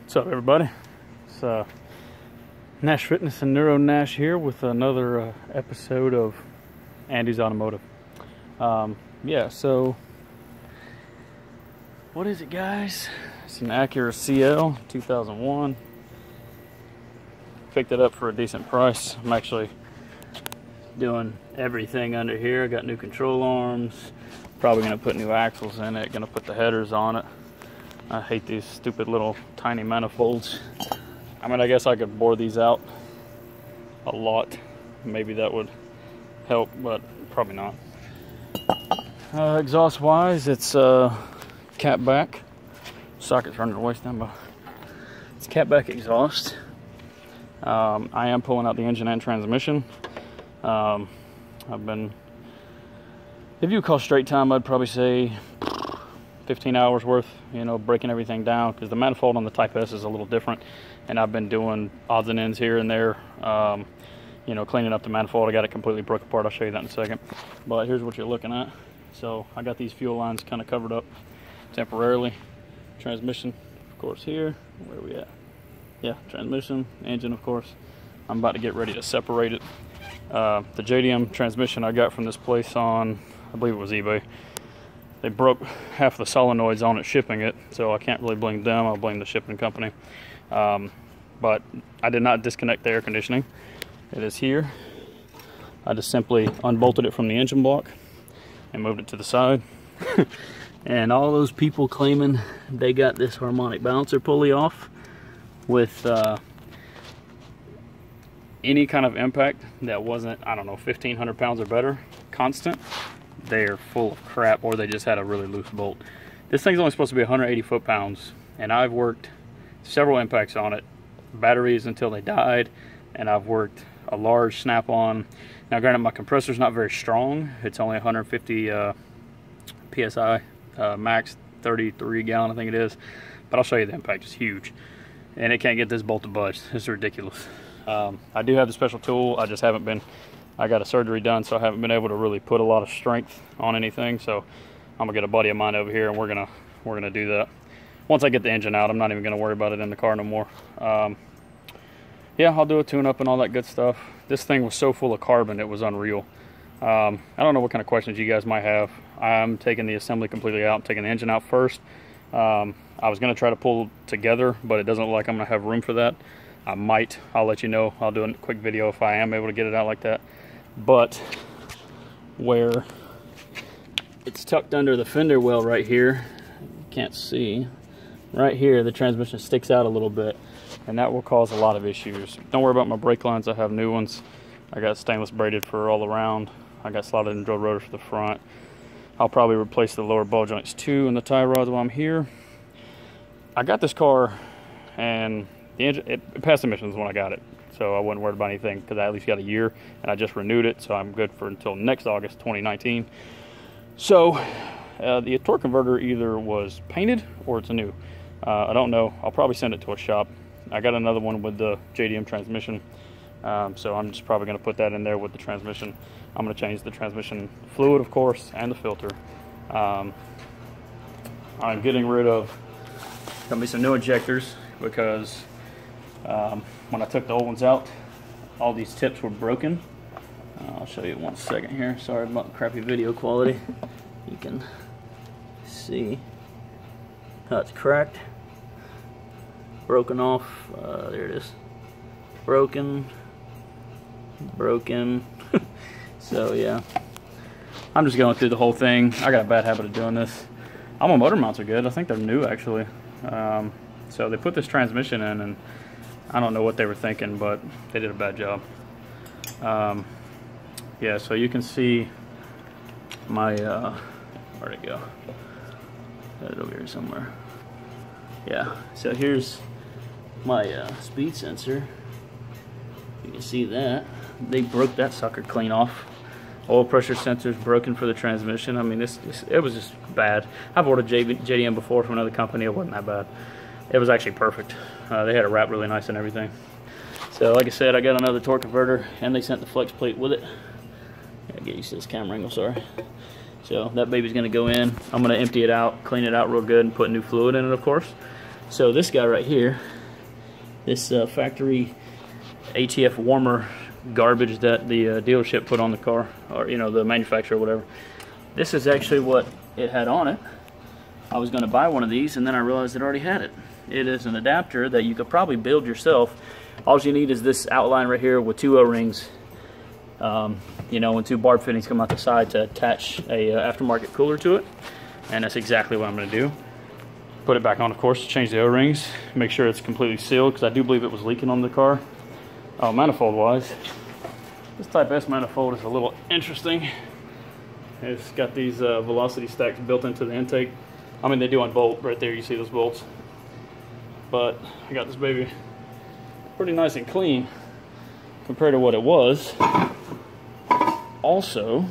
What's up, everybody? It's Nash Fitness and Neuro Nash here with another episode of Andy's Automotive. Yeah, so what is it, guys? It's an Acura CL 2001. Picked it up for a decent price. I'm actually doing everything under here. I got new control arms. Probably gonna put new axles in it. Gonna put the headers on it. I hate these stupid little tiny manifolds. I mean, I guess I could bore these out a lot. Maybe that would help, but probably not. Exhaust wise, it's cat back. Socket's running away, stand by. It's cat back exhaust. I am pulling out the engine and transmission. I've been, if you call straight time, I'd probably say 15 hours worth, you know, breaking everything down, because the manifold on the Type S is a little different, and I've been doing odds and ends here and there, you know, cleaning up the manifold. I got it completely broke apart. I'll show you that in a second, but here's what you're looking at. So I got these fuel lines kind of covered up temporarily. Transmission, of course, here. Where are we at? Yeah, transmission, engine, of course. I'm about to get ready to separate it. The JDM transmission I got from this place on, I believe it was eBay. They broke half the solenoids on it shipping it, so I can't really blame them. I'll blame the shipping company. But I did not disconnect the air conditioning. It is here. I just simply unbolted it from the engine block and moved it to the side. And all those people claiming they got this harmonic balancer pulley off with any kind of impact that wasn't, I don't know, 1,500 pounds or better, constant, they're full of crap, or they just had a really loose bolt. This thing's only supposed to be 180 foot-pounds, and I've worked several impacts on it, batteries until they died, and I've worked a large snap-on. Now granted, my compressor's not very strong. It's only 150 psi, max 33 gallon I think it is, but I'll show you the impact. It's huge, and it can't get this bolt to budge. It's ridiculous. I do have the special tool. I just haven't been, I got a surgery done, so I haven't been able to really put a lot of strength on anything. So I'm gonna get a buddy of mine over here, and we're gonna do that. Once I get the engine out, I'm not even gonna worry about it in the car no more. Yeah, I'll do a tune-up and all that good stuff. This thing was so full of carbon, it was unreal. I don't know what kind of questions you guys might have. I'm taking the assembly completely out. I'm taking the engine out first. I was gonna try to pull together, but it doesn't look like I'm gonna have room for that. I might. I'll let you know. I'll do a quick video if I am able to get it out like that. But where it's tucked under the fender well right here, you can't see, right here the transmission sticks out a little bit, and that will cause a lot of issues. Don't worry about my brake lines. I have new ones. I got stainless braided for all around. I got slotted and drilled rotors for the front. I'll probably replace the lower ball joints too and the tie rods while I'm here. I got this car, and the engine, it passed emissions when I got it, so I wasn't worried about anything, because I at least got a year, and I just renewed it, so I'm good for until next August 2019. So the torque converter either was painted or it's new. I don't know. I'll probably send it to a shop. I got another one with the JDM transmission, so I'm just probably going to put that in there with the transmission. I'm going to change the transmission fluid, of course, and the filter. I'm getting rid of, going to be some new injectors, because when I took the old ones out, all these tips were broken. I'll show you one second here. Sorry about the crappy video quality. You can see how it's cracked, broken off. There it is. Broken. So yeah, I'm just going through the whole thing. I got a bad habit of doing this. All my motor mounts are good. I think they're new, actually. So they put this transmission in, and I don't know what they were thinking, but they did a bad job. Yeah, so you can see my, where'd it go? Got it over here somewhere. Yeah, so here's my speed sensor. You can see that. They broke that sucker clean off. Oil pressure sensor's broken for the transmission. I mean, it was just bad. I've ordered JDM before from another company. It wasn't that bad. It was actually perfect. They had it wrapped really nice and everything. So like I said, I got another torque converter, and they sent the flex plate with it. Gotta get used to this camera angle, sorry. So that baby's gonna go in. I'm gonna empty it out, clean it out real good, and put new fluid in it, of course. So this guy right here this factory ATF warmer garbage that the dealership put on the car, or you know, the manufacturer or whatever. This is actually what it had on it. I was going to buy one of these, and then I realized it already had it. It is an adapter that you could probably build yourself. All you need is this outline right here with 2 O-rings, you know, and 2 barb fittings come out the side to attach a aftermarket cooler to it. And that's exactly what I'm going to do. Put it back on, of course, change the O-rings, make sure it's completely sealed, because I do believe it was leaking on the car. Oh, manifold wise, this Type S manifold is a little interesting. It's got these velocity stacks built into the intake. I mean, they do on bolt right there, you see those bolts. But I got this baby pretty nice and clean compared to what it was. Also,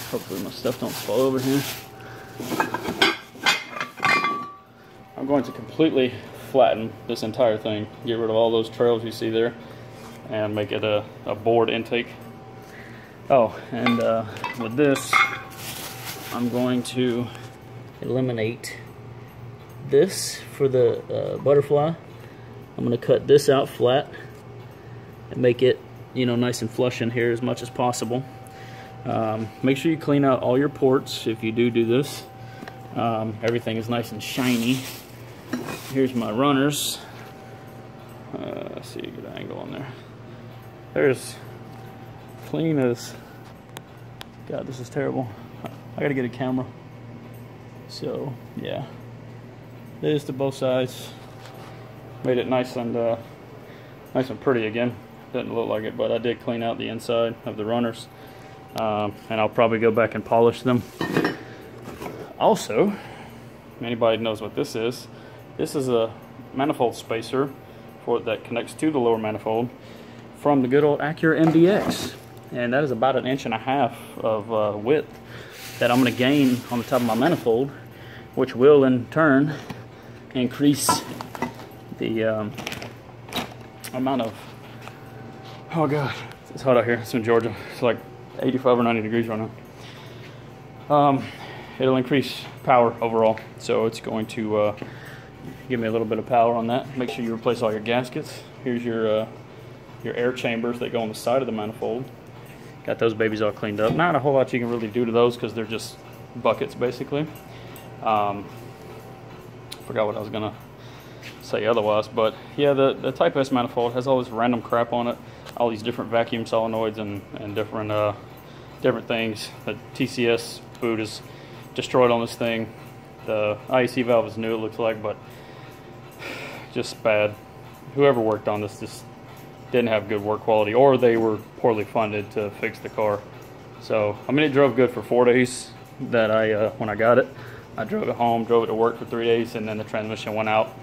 hopefully my stuff don't fall over here. I'm going to completely flatten this entire thing, get rid of all those trails you see there, and make it a board intake. Oh, and with this, I'm going to eliminate this for the butterfly. I'm going to cut this out flat and make it, you know, nice and flush in here as much as possible. Make sure you clean out all your ports if you do this. Everything is nice and shiny. Here's my runners. Let's see, a good angle on there. There's clean as, God, this is terrible. I gotta get a camera. So yeah, this to both sides. Made it nice and pretty again. Doesn't look like it, but I did clean out the inside of the runners, and I'll probably go back and polish them. Also, if anybody knows what this is a manifold spacer that connects to the lower manifold from the good old Acura MDX, and that is about 1.5 inches of width that I'm going to gain on the top of my manifold, which will in turn increase the amount of, oh god, it's hot out here. It's in Georgia. It's like 85 or 90 degrees right now. It'll increase power overall, so it's going to give me a little bit of power on that. Make sure you replace all your gaskets. Here's your air chambers that go on the side of the manifold. Got those babies all cleaned up. Not a whole lot you can really do to those because they're just buckets basically. Forgot what I was gonna say otherwise, but yeah, the Type S manifold has all this random crap on it, all these different vacuum solenoids and different things. The TCS boot is destroyed on this thing. The IEC valve is new, it looks like, but just bad. Whoever worked on this just didn't have good work quality, or they were poorly funded to fix the car. So I mean, it drove good for 4 days that when I got it. I drove it home, drove it to work for 3 days, and then the transmission went out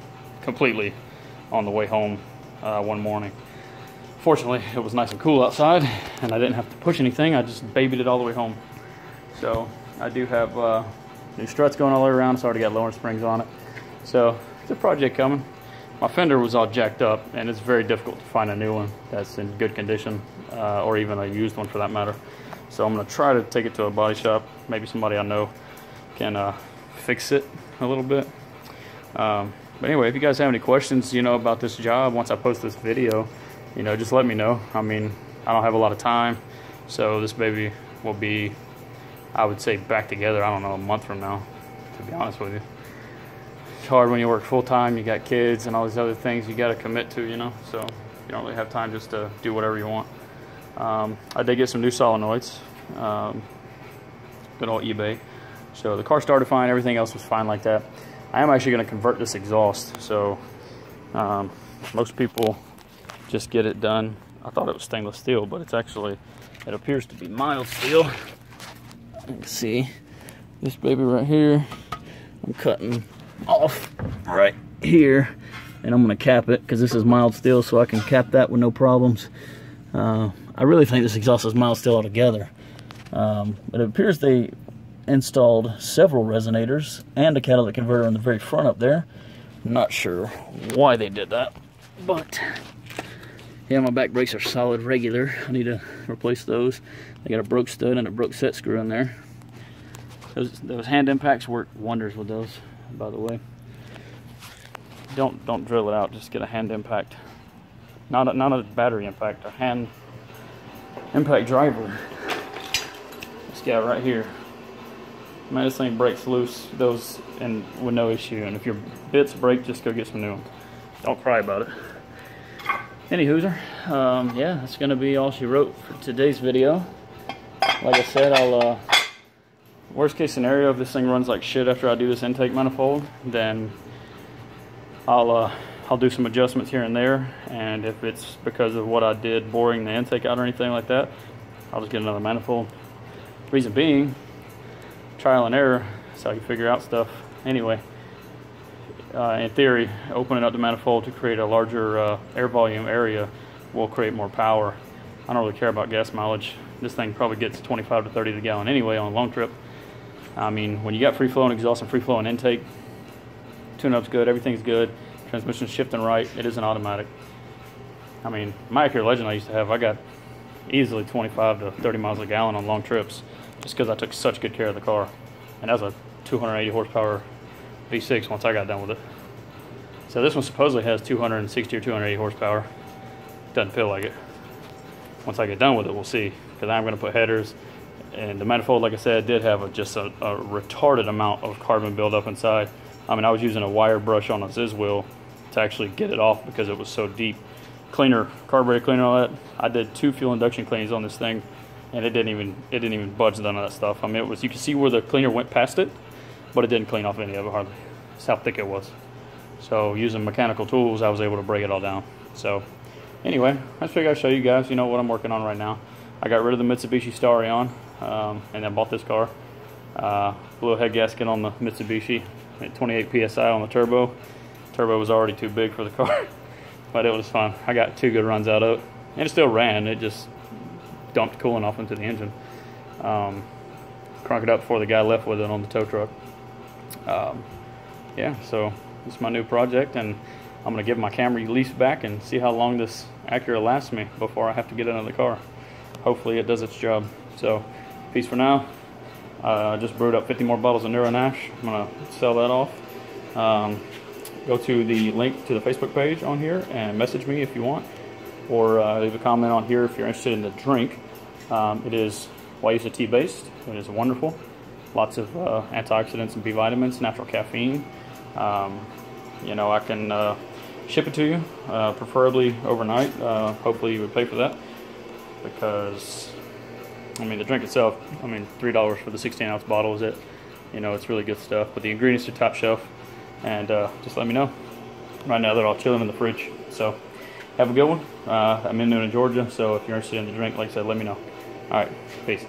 completely on the way home one morning. Fortunately, it was nice and cool outside, and I didn't have to push anything. I just babied it all the way home. So I do have new struts going all the way around. It's already got lower springs on it. So it's a project coming. My fender was all jacked up, and it's very difficult to find a new one that's in good condition, or even a used one for that matter. So I'm going to try to take it to a body shop. Maybe somebody I know can fix it a little bit. But anyway, if you guys have any questions, you know, about this job, once I post this video, you know, just let me know. I mean, I don't have a lot of time, so this baby will be, I would say, back together, I don't know, a month from now, to be honest with you. It's hard when you work full-time, you got kids and all these other things you got to commit to, you know, so you don't really have time just to do whatever you want. I did get some new solenoids, good old eBay. So the car started fine, everything else was fine like that. I am actually going to convert this exhaust, so most people just get it done. I thought it was stainless steel, but it's actually, it appears to be mild steel. You can see this baby right here. I'm cutting off right here, and I'm going to cap it because this is mild steel, so I can cap that with no problems. I really think this exhaust is mild steel altogether. It appears they installed several resonators and a catalytic converter on the very front up there. I'm not sure why they did that, but yeah, my back brakes are solid regular. I need to replace those. They got a broke stud and a broke set screw in there. Those hand impacts work wonders with those, by the way. don't drill it out. Just get a hand impact, not a battery impact, a hand impact driver. This guy right here. Man, this thing breaks loose those and with no issue. And if your bits break, just go get some new ones. Don't cry about it. Any hooser, yeah, that's gonna be all she wrote for today's video. Like I said, I'll worst case scenario, if this thing runs like shit after I do this intake manifold, then I'll do some adjustments here and there. And if it's because of what I did boring the intake out or anything like that, I'll just get another manifold. Reason being, trial and error. That's how you figure out stuff. Anyway, in theory, opening up the manifold to create a larger air volume area will create more power. I don't really care about gas mileage. This thing probably gets 25 to 30 to the gallon anyway on a long trip. I mean, when you got free flowing exhaust and free flowing intake, tune-up's good, everything's good, transmission's shifting right, it isn't automatic. I mean, my Acura Legend I used to have, I got easily 25 to 30 miles a gallon on long trips just because I took such good care of the car. And that was a 280 horsepower V6 once I got done with it. So this one supposedly has 260 or 280 horsepower. Doesn't feel like it. Once I get done with it, we'll see. Because I'm going to put headers. And the manifold, like I said, did have just a retarded amount of carbon buildup inside. I mean, I was using a wire brush on a Ziz wheel to actually get it off because it was so deep. Cleaner, carburetor cleaner, all that. I did 2 fuel induction cleans on this thing, and it didn't even budge none of that stuff. I mean, it was, you could see where the cleaner went past it, but it didn't clean off any of it hardly. That's how thick it was. So using mechanical tools, I was able to break it all down. So anyway, I figured I'd show you guys, you know, what I'm working on right now. I got rid of the Mitsubishi Starion, and then bought this car. Blew a head gasket on the Mitsubishi at 28 PSI on the turbo. Turbo was already too big for the car, but it was fun. I got 2 good runs out of it, and it still ran. It just dumped coolant off into the engine. Crunk it up before the guy left with it on the tow truck. Yeah, so this is my new project, and I'm going to give my Camry lease back and see how long this Acura lasts me before I have to get another car. Hopefully it does its job. So, peace for now. I just brewed up 50 more bottles of Neuro Nash. I'm going to sell that off. Go to the link to the Facebook page on here and message me if you want. Or leave a comment on here if you're interested in the drink. It is Wayusa tea based. It is wonderful. Lots of antioxidants and B vitamins, natural caffeine. You know, I can ship it to you, preferably overnight. Hopefully you would pay for that, because I mean, the drink itself, I mean, $3 for the 16-ounce bottle is it. You know, it's really good stuff, but the ingredients are top shelf. And just let me know. Right now they're all chilling in the fridge. So have a good one. I'm in Newnan, Georgia, so if you're interested in the drink, like I said, let me know. All right, peace.